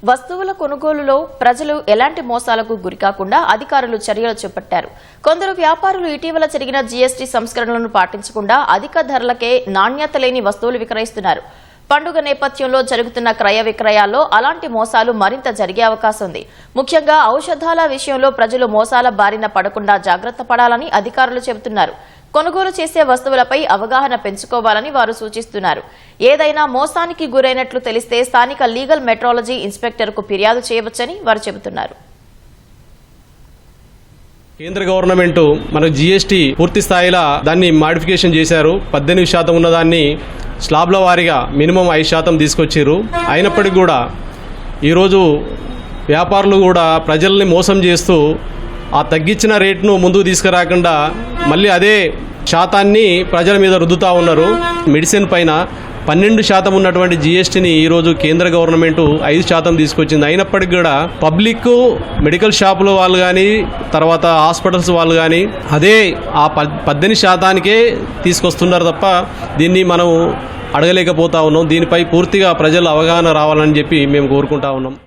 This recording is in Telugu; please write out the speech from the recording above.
వస్తువుల కొనుగోలులో ప్రజలు ఎలాంటి మోసాలకు గురికాకుండా అధికారులు చర్యలు చేపట్టారు. కొందరు వ్యాపారులు ఇటీవల జరిగిన జీఎస్టీ సంస్కరణలను పాటించకుండా అధిక ధరలకే నాణ్యత లేని వస్తువులు విక్రయిస్తున్నారు. పండుగ నేపథ్యంలో జరుగుతున్న క్రయ విక్రయాల్లో అలాంటి మోసాలు మరింత జరిగే అవకాశం ఉంది. ముఖ్యంగా ఔషధాల విషయంలో ప్రజలు మోసాల బారిన పడకుండా జాగ్రత్త పడాలని అధికారులు చెబుతున్నారు. కొనుగోలు చేసే వస్తువులపై అవగాహన పెంచుకోవాలని వారు సూచిస్తున్నారు. ఏదైనా మోసానికి గురైనట్లు తెలిస్తే స్థానిక లీగల్ మెట్రాలజీ ఇన్స్పెక్టర్కు ఫిర్యాదు చేయవచ్చని వారు చెబుతున్నారు. కేంద్ర గవర్నమెంట్ మనకు జీఎస్టీ పూర్తి స్థాయిలో దాన్ని మాడిఫికేషన్ చేశారు. 18% ఉన్నదాన్ని స్లాబ్ల వారీగా మినిమం 5% తీసుకొచ్చారు. అయినప్పటికీ కూడా ఈరోజు వ్యాపారులు కూడా ప్రజల్ని మోసం చేస్తూ ఆ తగ్గించిన రేట్ను ముందుకు తీసుకురాకుండా మళ్ళీ అదే శాతాన్ని ప్రజల మీద రుద్దుతూ ఉన్నారు. మెడిసిన్ పైన 12% ఉన్నటువంటి జీఎస్టీని ఈరోజు కేంద్ర గవర్నమెంట్ 5% తీసుకొచ్చింది. అయినప్పటికీ కూడా పబ్లిక్ మెడికల్ షాపుల వాళ్ళు కానీ తర్వాత హాస్పిటల్స్ వాళ్ళు కానీ అదే ఆ 18%కే తీసుకొస్తున్నారు తప్ప దీన్ని మనం అడగలేకపోతా ఉన్నాం. దీనిపై పూర్తిగా ప్రజలు అవగాహన రావాలని చెప్పి మేము కోరుకుంటా ఉన్నాం.